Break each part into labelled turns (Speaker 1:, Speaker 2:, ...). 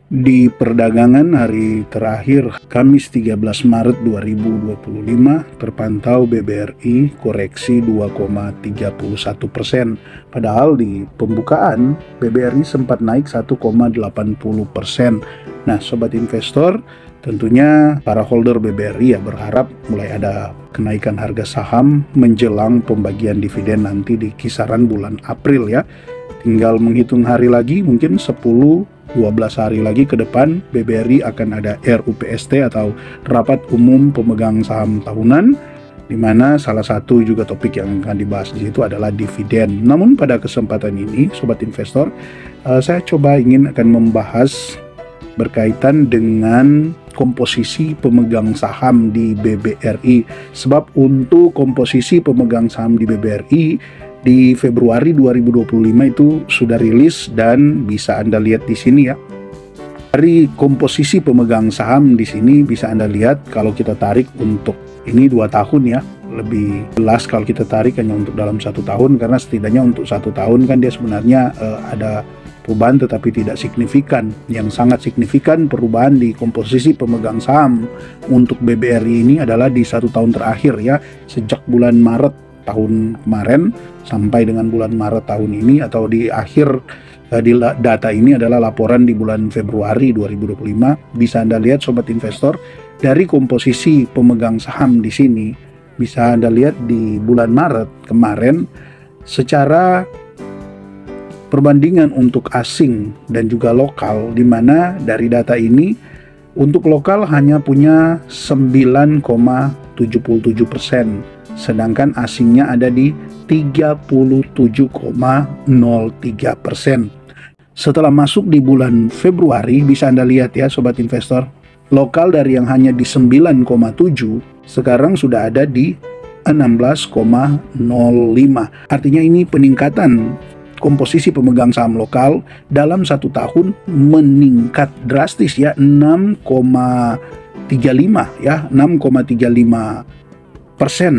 Speaker 1: Di perdagangan hari terakhir Kamis 13 Maret 2025 terpantau BBRI koreksi 2,31%. Padahal di pembukaan BBRI sempat naik 1,80%. Nah, sobat investor, tentunya para holder BBRI ya berharap mulai ada kenaikan harga saham menjelang pembagian dividen nanti di kisaran bulan April ya. Tinggal menghitung hari lagi, mungkin 10-12 hari lagi ke depan BBRI akan ada RUPST atau Rapat Umum Pemegang Saham Tahunan, di mana salah satu juga topik yang akan dibahas di situ adalah dividen. Namun pada kesempatan ini, sobat investor, saya coba ingin akan membahas berkaitan dengan komposisi pemegang saham di BBRI. Sebab untuk komposisi pemegang saham di BBRI di Februari 2025 itu sudah rilis dan bisa Anda lihat di sini ya. Dari komposisi pemegang saham di sini bisa Anda lihat kalau kita tarik untuk ini 2 tahun ya. Lebih jelas kalau kita tarik hanya untuk dalam 1 tahun, karena setidaknya untuk 1 tahun kan dia sebenarnya ada perubahan tetapi tidak signifikan. Yang sangat signifikan perubahan di komposisi pemegang saham untuk BBRI ini adalah di 1 tahun terakhir ya, sejak bulan Maret tahun kemarin sampai dengan bulan Maret tahun ini, atau di akhir di data ini adalah laporan di bulan Februari 2025. Bisa Anda lihat sobat investor, dari komposisi pemegang saham di sini bisa Anda lihat di bulan Maret kemarin secara perbandingan untuk asing dan juga lokal, di mana dari data ini untuk lokal hanya punya 9,77%. Sedangkan asingnya ada di 37,03%. Setelah masuk di bulan Februari, bisa Anda lihat ya sobat investor, lokal dari yang hanya di 9,7 sekarang sudah ada di 16,05. Artinya ini peningkatan komposisi pemegang saham lokal dalam 1 tahun meningkat drastis ya, 6,35 ya, 6,35%.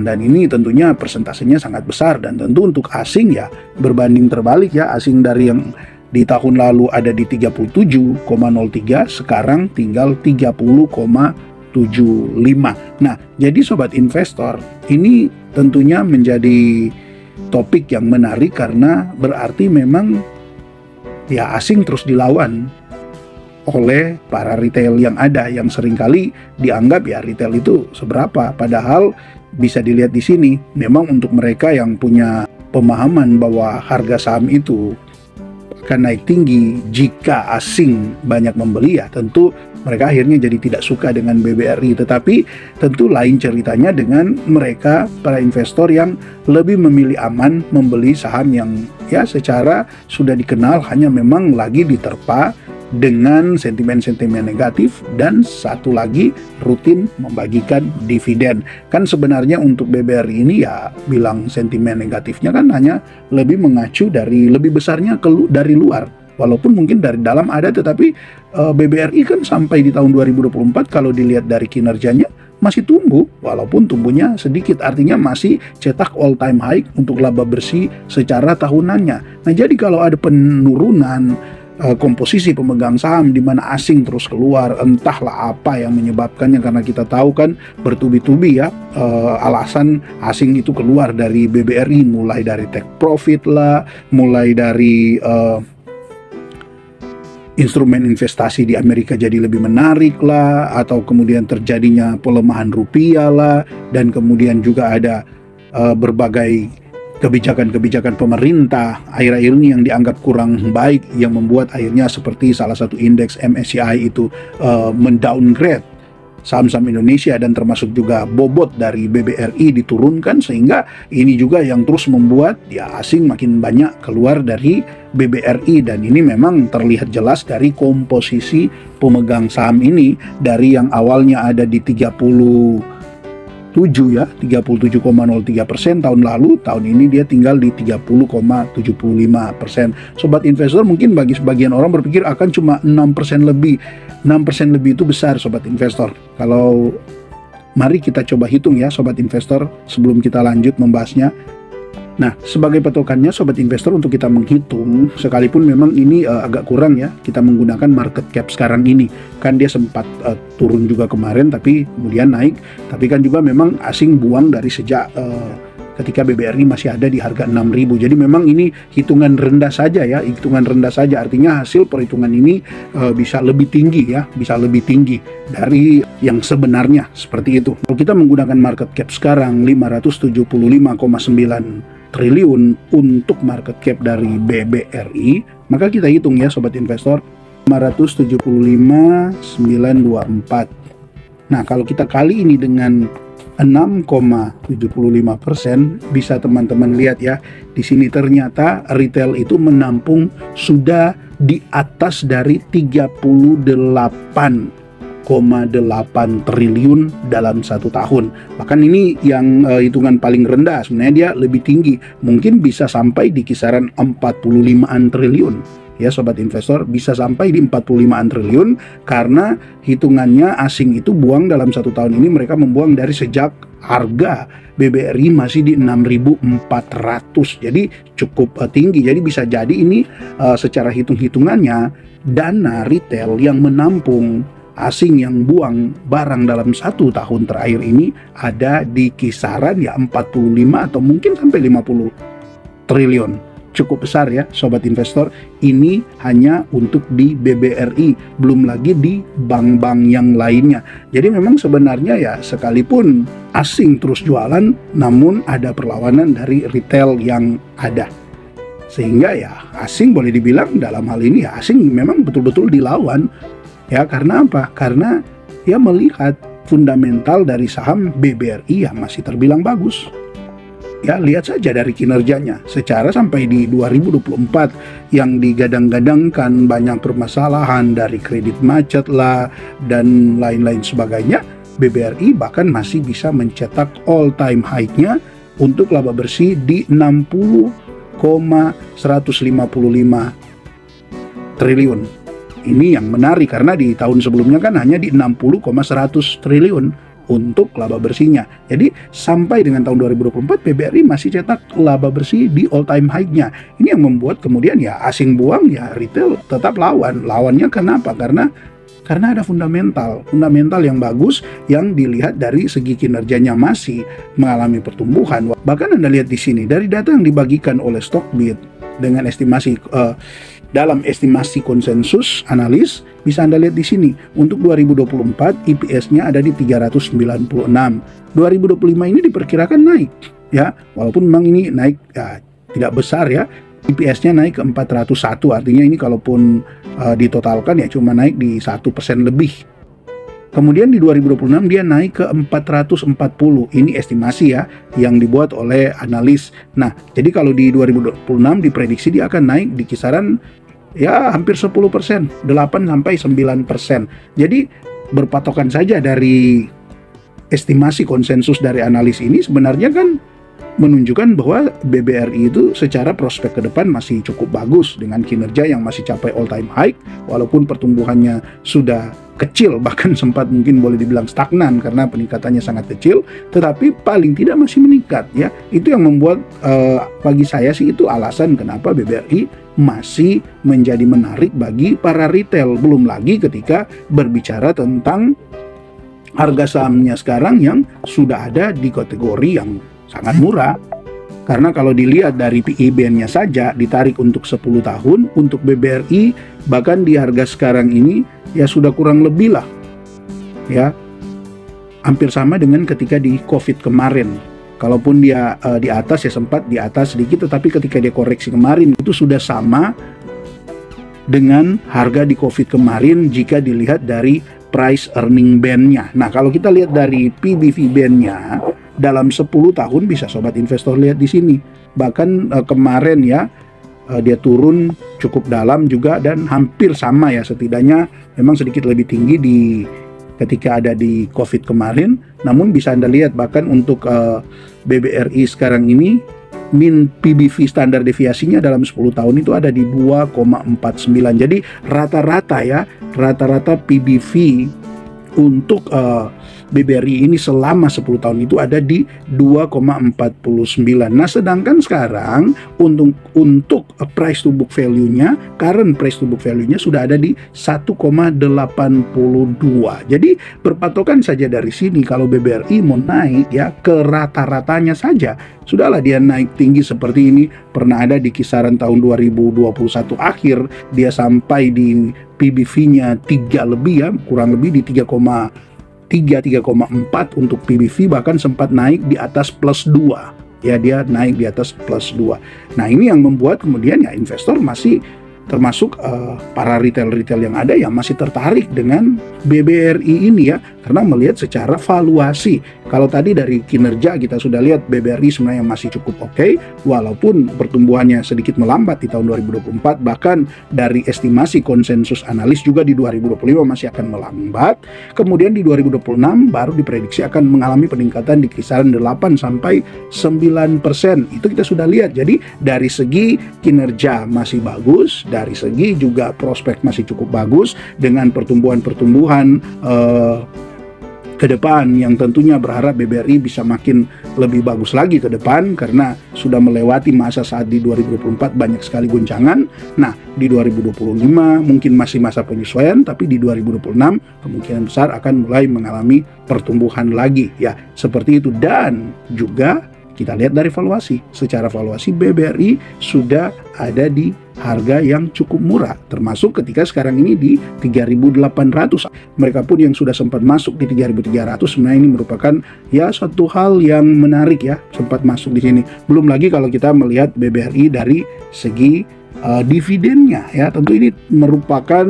Speaker 1: Dan ini tentunya persentasenya sangat besar. Dan tentu untuk asing ya berbanding terbalik ya, asing dari yang di tahun lalu ada di 37,03 sekarang tinggal 30,75. Nah, jadi sobat investor, ini tentunya menjadi topik yang menarik karena berarti memang ya asing terus dilawan oleh para retail yang ada, yang seringkali dianggap ya retail itu seberapa, padahal bisa dilihat di sini memang untuk mereka yang punya pemahaman bahwa harga saham itu akan naik tinggi jika asing banyak membeli, ya tentu mereka akhirnya jadi tidak suka dengan BBRI. Tetapi tentu lain ceritanya dengan mereka para investor yang lebih memilih aman membeli saham yang ya secara sudah dikenal hanya memang lagi diterpa dengan sentimen-sentimen negatif, dan satu lagi rutin membagikan dividen. Kan sebenarnya untuk BBRI ini ya bilang sentimen negatifnya kan hanya lebih mengacu dari lebih besarnya dari luar. Walaupun mungkin dari dalam ada, tetapi BBRI kan sampai di tahun 2024 kalau dilihat dari kinerjanya masih tumbuh, walaupun tumbuhnya sedikit, artinya masih cetak all time high untuk laba bersih secara tahunannya. Nah, jadi kalau ada penurunan komposisi pemegang saham di mana asing terus keluar, entahlah apa yang menyebabkannya, karena kita tahu kan bertubi-tubi ya alasan asing itu keluar dari BBRI, mulai dari take profit lah, mulai dari instrumen investasi di Amerika jadi lebih menarik lah, atau kemudian terjadinya pelemahan rupiah lah, dan kemudian juga ada berbagai kebijakan-kebijakan pemerintah akhir-akhir ini yang dianggap kurang baik, yang membuat akhirnya seperti salah satu indeks MSCI itu mendowngrade saham-saham Indonesia, dan termasuk juga bobot dari BBRI diturunkan, sehingga ini juga yang terus membuat ya asing makin banyak keluar dari BBRI. Dan ini memang terlihat jelas dari komposisi pemegang saham ini, dari yang awalnya ada di 37,03% tahun lalu, tahun ini dia tinggal di 30,75%. Sobat investor, mungkin bagi sebagian orang berpikir akan cuma 6% lebih. 6% lebih itu besar sobat investor. Kalau mari kita coba hitung ya sobat investor sebelum kita lanjut membahasnya. Nah, sebagai patokannya Sobat Investor untuk kita menghitung, sekalipun memang ini agak kurang ya, kita menggunakan market cap sekarang ini. Kan dia sempat turun juga kemarin, tapi kemudian naik. Tapi kan juga memang asing buang dari sejak ketika BBRI masih ada di harga 6.000. Jadi memang ini hitungan rendah saja ya, hitungan rendah saja. Artinya hasil perhitungan ini bisa lebih tinggi ya, bisa lebih tinggi dari yang sebenarnya, seperti itu. Kalau kita menggunakan market cap sekarang 575,9 triliun untuk market cap dari BBRI, maka kita hitung ya Sobat Investor, 575.924. Nah, kalau kita kali ini dengan 6,75%, bisa teman-teman lihat ya, di sini ternyata retail itu menampung sudah di atas dari 38,8 triliun dalam satu tahun. Bahkan ini yang hitungan paling rendah, sebenarnya dia lebih tinggi, mungkin bisa sampai di kisaran 45-an triliun. Ya Sobat Investor, bisa sampai di 45-an triliun karena hitungannya asing itu buang dalam satu tahun ini, mereka membuang dari sejak harga BBRI masih di 6.400, jadi cukup tinggi. Jadi bisa jadi ini secara hitung-hitungannya dana retail yang menampung asing yang buang barang dalam satu tahun terakhir ini ada di kisaran ya 45 atau mungkin sampai 50 triliun. Cukup besar ya Sobat Investor. Ini hanya untuk di BBRI, belum lagi di bank-bank yang lainnya. Jadi memang sebenarnya ya, sekalipun asing terus jualan, namun ada perlawanan dari retail yang ada. Sehingga ya asing boleh dibilang dalam hal ini ya, asing memang betul-betul dilawan. Ya, karena apa? Karena ya melihat fundamental dari saham BBRI yang masih terbilang bagus. Ya, lihat saja dari kinerjanya. Secara sampai di 2024 yang digadang-gadangkan banyak permasalahan dari kredit macet lah dan lain-lain sebagainya, BBRI bahkan masih bisa mencetak all time high-nya untuk laba bersih di 60,155 triliun. Ini yang menarik karena di tahun sebelumnya kan hanya di 60,100 triliun untuk laba bersihnya. Jadi sampai dengan tahun 2024 BBRI masih cetak laba bersih di all time high-nya. Ini yang membuat kemudian ya asing buang, ya retail tetap lawan. Lawannya kenapa? Karena ada fundamental yang bagus yang dilihat dari segi kinerjanya masih mengalami pertumbuhan. Bahkan Anda lihat di sini dari data yang dibagikan oleh Stockbit dengan estimasi dalam estimasi konsensus analis, bisa Anda lihat di sini untuk 2024 EPS-nya ada di 396. 2025 ini diperkirakan naik ya, walaupun memang ini naik ya, tidak besar ya. EPS-nya naik ke 401, artinya ini kalaupun ditotalkan ya cuma naik di 1% lebih. Kemudian di 2026 dia naik ke 440. Ini estimasi ya yang dibuat oleh analis. Nah, jadi kalau di 2026 diprediksi dia akan naik di kisaran ya hampir 10%, 8-9%. Jadi berpatokan saja dari estimasi konsensus dari analis ini sebenarnya kan menunjukkan bahwa BBRI itu secara prospek ke depan masih cukup bagus dengan kinerja yang masih capai all time high, walaupun pertumbuhannya sudah kecil, bahkan sempat mungkin boleh dibilang stagnan karena peningkatannya sangat kecil, tetapi paling tidak masih meningkat ya. Itu yang membuat bagi saya sih itu alasan kenapa BBRI masih menjadi menarik bagi para retail. Belum lagi ketika berbicara tentang harga sahamnya sekarang yang sudah ada di kategori yang sangat murah. Karena kalau dilihat dari PE band-nya saja ditarik untuk 10 tahun untuk BBRI, bahkan di harga sekarang ini ya sudah kurang lebih lah ya, hampir sama dengan ketika di COVID kemarin. Kalaupun dia di atas ya sempat di atas sedikit, tetapi ketika dia koreksi kemarin itu sudah sama dengan harga di COVID kemarin jika dilihat dari price earning band-nya. Nah, kalau kita lihat dari PBV band-nya dalam 10 tahun bisa Sobat Investor lihat di sini. Bahkan kemarin ya dia turun cukup dalam juga dan hampir sama ya, setidaknya memang sedikit lebih tinggi di ketika ada di COVID kemarin. Namun bisa Anda lihat bahkan untuk BBRI sekarang ini min PBV standar deviasinya dalam 10 tahun itu ada di 2,49. Jadi rata-rata ya, rata-rata PBV untuk BBRI ini selama 10 tahun itu ada di 2,49. Nah, sedangkan sekarang untuk price to book value-nya, current price to book value-nya sudah ada di 1,82. Jadi berpatokan saja dari sini kalau BBRI mau naik ya ke rata-ratanya saja. Sudahlah dia naik tinggi seperti ini, pernah ada di kisaran tahun 2021 akhir, dia sampai di PBV-nya 3 lebih ya, kurang lebih di 3,4 untuk PBV, bahkan sempat naik di atas plus 2. Ya, dia naik di atas plus 2. Nah, ini yang membuat kemudian ya investor masih termasuk para retail-retail yang ada yang masih tertarik dengan BBRI ini ya, karena melihat secara valuasi. Kalau tadi dari kinerja kita sudah lihat BBRI sebenarnya masih cukup oke, walaupun pertumbuhannya sedikit melambat di tahun 2024, bahkan dari estimasi konsensus analis juga di 2025 masih akan melambat. Kemudian di 2026 baru diprediksi akan mengalami peningkatan di kisaran 8-9%. Itu kita sudah lihat. Jadi dari segi kinerja masih bagus, dari segi juga prospek masih cukup bagus dengan pertumbuhan-pertumbuhan ke depan yang tentunya berharap BBRI bisa makin lebih bagus lagi ke depan karena sudah melewati masa saat di 2024 banyak sekali goncangan. Nah, di 2025 mungkin masih masa penyesuaian, tapi di 2026 kemungkinan besar akan mulai mengalami pertumbuhan lagi ya, seperti itu. Dan juga kita lihat dari valuasi. Secara valuasi BBRI sudah ada di harga yang cukup murah, termasuk ketika sekarang ini di 3.800. Mereka pun yang sudah sempat masuk di 3.300 sebenarnya ini merupakan ya suatu hal yang menarik ya, sempat masuk di sini. Belum lagi kalau kita melihat BBRI dari segi dividennya ya, tentu ini merupakan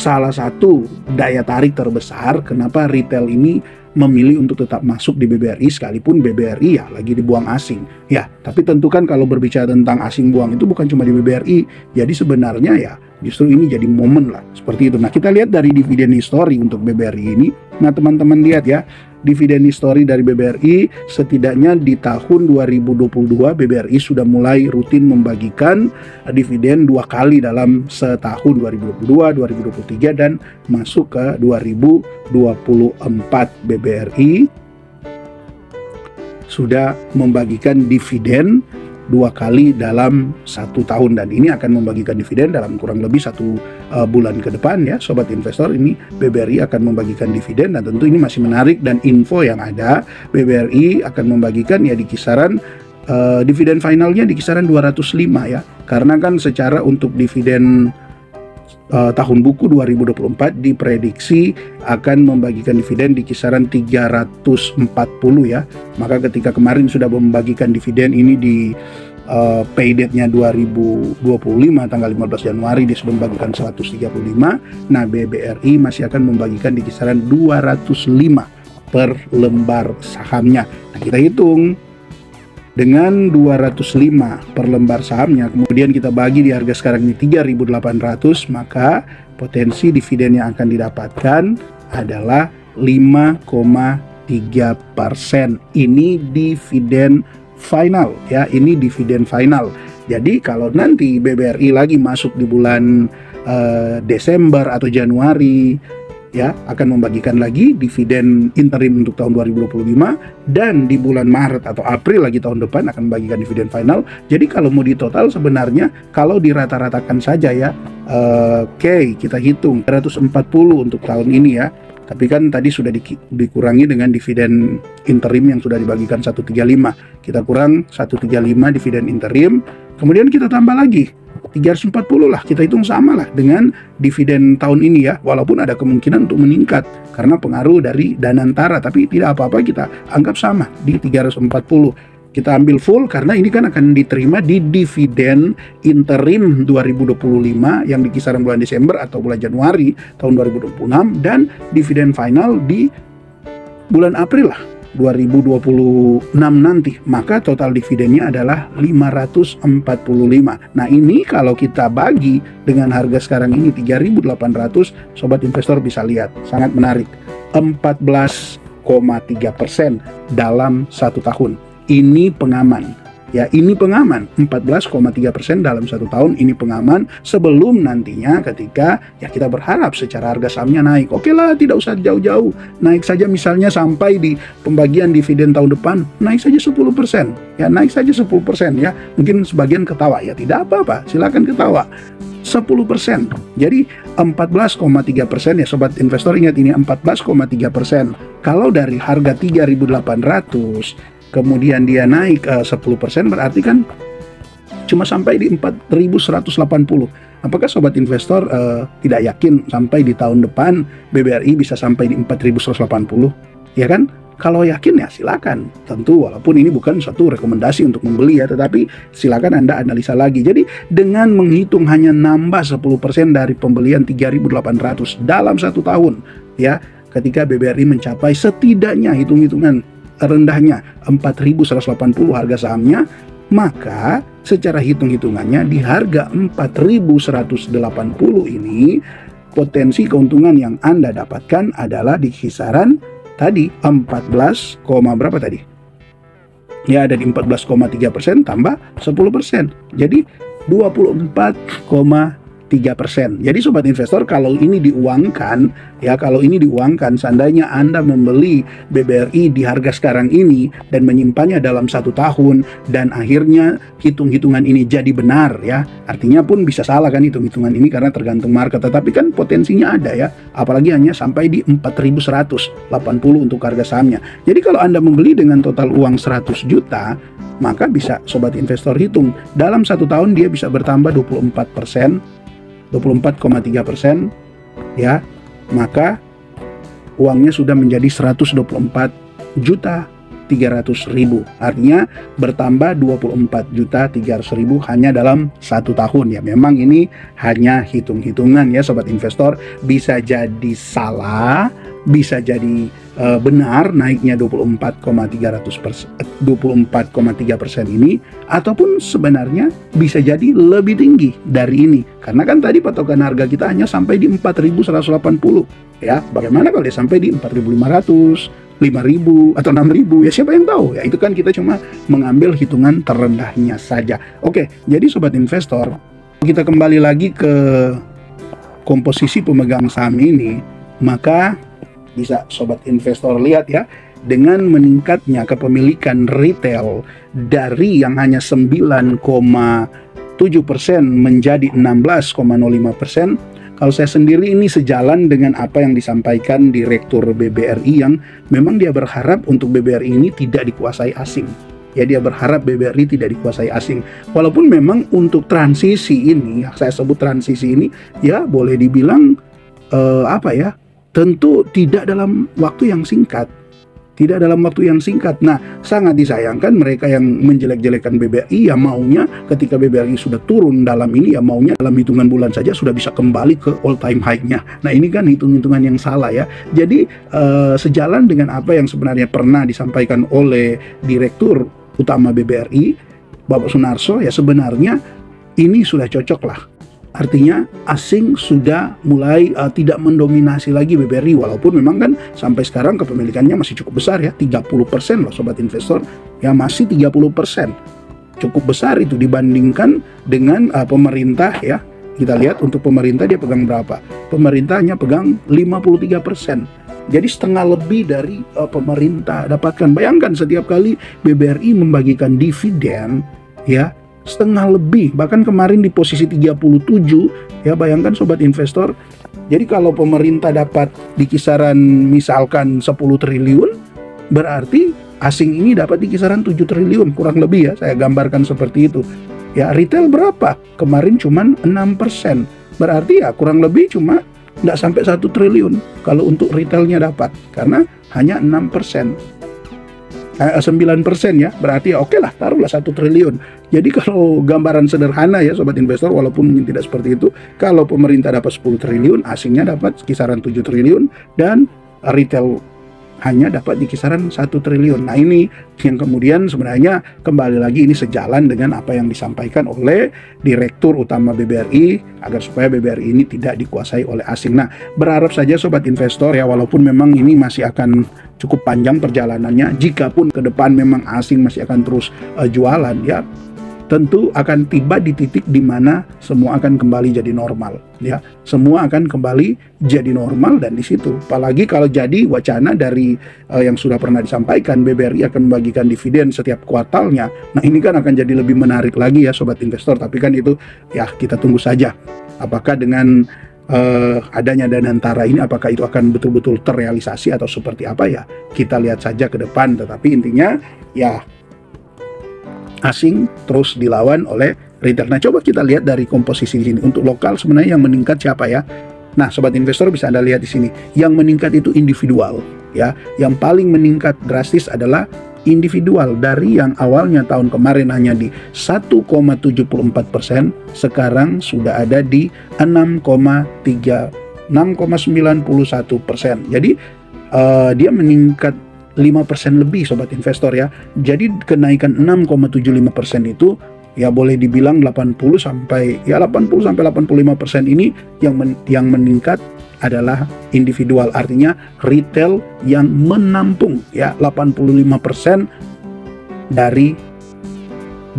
Speaker 1: salah satu daya tarik terbesar kenapa retail ini memilih untuk tetap masuk di BBRI sekalipun BBRI ya lagi dibuang asing. Ya, tapi tentu kan kalau berbicara tentang asing buang itu bukan cuma di BBRI. Jadi sebenarnya ya justru ini jadi momen lah seperti itu. Nah, kita lihat dari dividen history untuk BBRI ini. Nah, teman-teman lihat ya, dividen history dari BBRI setidaknya di tahun 2022 BBRI sudah mulai rutin membagikan dividen 2 kali dalam setahun, 2022, 2023 dan masuk ke 2024. BBRI sudah membagikan dividen 2 kali dalam 1 tahun dan ini akan membagikan dividen dalam kurang lebih 1 bulan ke depan ya sobat investor. Ini BBRI akan membagikan dividen dan tentu ini masih menarik, dan info yang ada BBRI akan membagikan ya di kisaran dividen finalnya di kisaran 205 ya, karena kan secara untuk dividen tahun buku 2024 diprediksi akan membagikan dividen di kisaran 340 ya. Maka ketika kemarin sudah membagikan dividen ini di pay date-nya 2025 tanggal 15 Januari dia sudah membagikan 135. Nah, BBRI masih akan membagikan di kisaran 205 per lembar sahamnya. Nah, kita hitung dengan 205 per lembar sahamnya, kemudian kita bagi di harga sekarang ini 3.800, maka potensi dividen yang akan didapatkan adalah 5,3%. Ini dividen final ya, ini dividen final. Jadi kalau nanti BBRI lagi masuk di bulan Desember atau Januari ya akan membagikan lagi dividen interim untuk tahun 2025, dan di bulan Maret atau April lagi tahun depan akan membagikan dividen final. Jadi kalau mau ditotal sebenarnya kalau dirata-ratakan saja ya, oke, kita hitung 140 untuk tahun ini ya. Tapi kan tadi sudah dikurangi dengan dividen interim yang sudah dibagikan 135. Kita kurang 135 dividen interim, kemudian kita tambah lagi 340 lah, kita hitung sama lah dengan dividen tahun ini ya, walaupun ada kemungkinan untuk meningkat karena pengaruh dari Danantara, tapi tidak apa-apa, kita anggap sama di 340. Kita ambil full karena ini kan akan diterima di dividen interim 2025 yang di kisaran bulan Desember atau bulan Januari tahun 2026, dan dividen final di bulan April lah 2026 nanti, maka total dividennya adalah 545. Nah, ini kalau kita bagi dengan harga sekarang ini 3.800, sobat investor bisa lihat sangat menarik, 14,3% dalam 1 tahun. Ini pengaman. Ya, ini pengaman 14,3% dalam 1 tahun, ini pengaman sebelum nantinya ketika ya kita berharap secara harga sahamnya naik. Oke lah, tidak usah jauh-jauh, naik saja misalnya sampai di pembagian dividen tahun depan, naik saja 10%. Ya, naik saja 10% ya. Mungkin sebagian ketawa, ya tidak apa-apa, silakan ketawa. 10%. Jadi 14,3% ya sobat investor, ingat ini 14,3%. Kalau dari harga 3.800 kemudian dia naik 10%, berarti kan cuma sampai di 4.180. Apakah sobat investor tidak yakin sampai di tahun depan BBRI bisa sampai di 4.180? Ya kan? Kalau yakin ya silakan. Tentu walaupun ini bukan suatu rekomendasi untuk membeli ya, tetapi silakan Anda analisa lagi. Jadi dengan menghitung hanya nambah 10% dari pembelian 3.800 dalam 1 tahun ya, ketika BBRI mencapai setidaknya hitung-hitungan rendahnya 4.180 harga sahamnya, maka secara hitung-hitungannya di harga 4.180 ini potensi keuntungan yang Anda dapatkan adalah di kisaran tadi 14, berapa tadi? Ya, ada di 14,3% tambah 10%. Jadi 24,3%. Jadi sobat investor, kalau ini diuangkan ya, kalau ini diuangkan, seandainya Anda membeli BBRI di harga sekarang ini dan menyimpannya dalam 1 tahun dan akhirnya hitung-hitungan ini jadi benar ya, artinya pun bisa salah kan hitung-hitungan ini karena tergantung market, tetapi kan potensinya ada ya, apalagi hanya sampai di 4.180 untuk harga sahamnya. Jadi kalau Anda membeli dengan total uang 100 juta, maka bisa sobat investor hitung dalam 1 tahun dia bisa bertambah 24,3% ya, maka uangnya sudah menjadi 124.300.000, artinya bertambah 24.300.000 hanya dalam 1 tahun ya. Memang ini hanya hitung-hitungan ya sobat investor, bisa jadi salah, bisa jadi benar naiknya 24,3% ini, ataupun sebenarnya bisa jadi lebih tinggi dari ini, karena kan tadi patokan harga kita hanya sampai di 4.180 ya. Bagaimana kalau dia sampai di 4.500, 5.000 atau 6.000 ya, siapa yang tahu ya. Itu kan kita cuma mengambil hitungan terendahnya saja. Oke, jadi sobat investor, kita kembali lagi ke komposisi pemegang saham ini, maka bisa sobat investor lihat ya, dengan meningkatnya kepemilikan retail dari yang hanya 9,7% menjadi 16,05%. Kalau saya sendiri ini sejalan dengan apa yang disampaikan Direktur BBRI, yang memang dia berharap untuk BBRI ini tidak dikuasai asing. Ya, dia berharap BBRI tidak dikuasai asing. Walaupun memang untuk transisi ini, saya sebut transisi ini, ya boleh dibilang tentu tidak dalam waktu yang singkat. Tidak dalam waktu yang singkat. Nah, sangat disayangkan mereka yang menjelek-jelekan BBRI, ya maunya ketika BBRI sudah turun dalam ini, ya maunya dalam hitungan bulan saja sudah bisa kembali ke all time high-nya. Nah, ini kan hitung-hitungan yang salah ya. Jadi sejalan dengan apa yang sebenarnya pernah disampaikan oleh Direktur Utama BBRI, Bapak Sunarso, ya sebenarnya ini sudah cocok lah. Artinya asing sudah mulai tidak mendominasi lagi BBRI, walaupun memang kan sampai sekarang kepemilikannya masih cukup besar ya, 30% loh sobat investor, ya masih 30%. Cukup besar itu dibandingkan dengan pemerintah ya. Kita lihat untuk pemerintah dia pegang berapa? Pemerintahnya pegang 53%. Jadi setengah lebih dari pemerintah dapatkan. Bayangkan setiap kali BBRI membagikan dividen ya, setengah lebih, bahkan kemarin di posisi 37 ya, bayangkan sobat investor. Jadi kalau pemerintah dapat di kisaran misalkan 10 triliun, berarti asing ini dapat di kisaran 7 triliun kurang lebih ya, saya gambarkan seperti itu ya. Retail berapa? Kemarin cuman 6%, berarti ya kurang lebih cuma nggak sampai 1 triliun kalau untuk retailnya dapat, karena hanya 6%. 9% ya, berarti ya oke lah, taruhlah 1 triliun. Jadi kalau gambaran sederhana ya sobat investor, walaupun mungkin tidak seperti itu, kalau pemerintah dapat 10 triliun, asingnya dapat kisaran 7 triliun, dan retail hanya dapat di kisaran 1 triliun. Nah, ini yang kemudian sebenarnya kembali lagi ini sejalan dengan apa yang disampaikan oleh Direktur Utama BBRI agar supaya BBRI ini tidak dikuasai oleh asing. Nah, berharap saja sobat investor ya, walaupun memang ini masih akan cukup panjang perjalanannya, jikapun ke depan memang asing masih akan terus jualan ya, tentu akan tiba di titik di mana semua akan kembali jadi normal ya. Semua akan kembali jadi normal, dan di situ apalagi kalau jadi wacana dari yang sudah pernah disampaikan BBRI akan membagikan dividen setiap kuartalnya. Nah, ini kan akan jadi lebih menarik lagi ya sobat investor, tapi kan itu ya kita tunggu saja apakah dengan adanya Danantara ini apakah itu akan betul-betul terrealisasi atau seperti apa ya, kita lihat saja ke depan. Tetapi intinya ya asing terus dilawan oleh retail. Nah, coba kita lihat dari komposisi di sini. Untuk lokal sebenarnya yang meningkat siapa ya? Nah, sobat investor bisa Anda lihat di sini. Yang meningkat itu individual ya. Yang paling meningkat drastis adalah individual, dari yang awalnya tahun kemarin hanya di 1,74%, sekarang sudah ada di 6,91%. Jadi dia meningkat 5% lebih sobat investor ya. Jadi kenaikan 6,75% itu ya boleh dibilang 80 sampai 85% ini yang meningkat adalah individual, artinya retail yang menampung ya 85% dari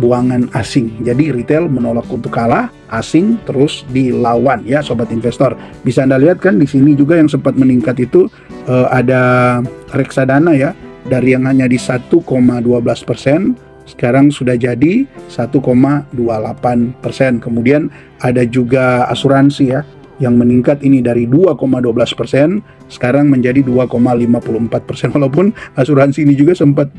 Speaker 1: buangan asing. Jadi retail menolak untuk kalah, asing terus dilawan ya sobat investor. Bisa Anda lihat kan di sini juga yang sempat meningkat itu ada reksadana ya, dari yang hanya di 1,12% sekarang sudah jadi 1,28%. Kemudian ada juga asuransi ya, yang meningkat ini dari 2,12% sekarang menjadi 2,54%. Walaupun asuransi ini juga sempat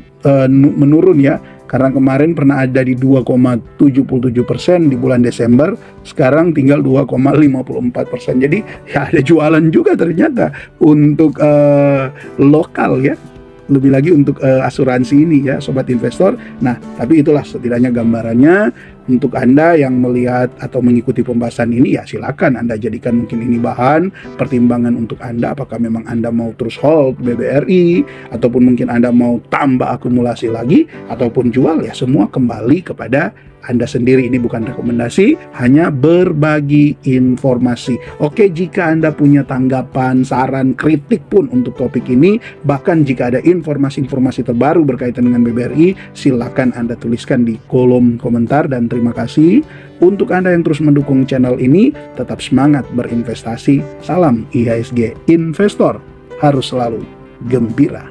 Speaker 1: menurun ya, karena kemarin pernah ada di 2,77% di bulan Desember, sekarang tinggal 2,54%. Jadi ya ada jualan juga ternyata untuk lokal ya, lebih lagi untuk asuransi ini ya sobat investor. Nah, tapi itulah setidaknya gambarannya. Untuk Anda yang melihat atau mengikuti pembahasan ini ya silakan Anda jadikan mungkin ini bahan pertimbangan untuk Anda, apakah memang Anda mau terus hold BBRI ataupun mungkin Anda mau tambah akumulasi lagi ataupun jual, ya semua kembali kepada Anda sendiri. Ini bukan rekomendasi, hanya berbagi informasi. Oke, jika Anda punya tanggapan, saran, kritik pun untuk topik ini, bahkan jika ada informasi-informasi terbaru berkaitan dengan BBRI, silakan Anda tuliskan di kolom komentar. Dan terima kasih untuk Anda yang terus mendukung channel ini. Tetap semangat berinvestasi. Salam IHSG Investor, harus selalu gembira.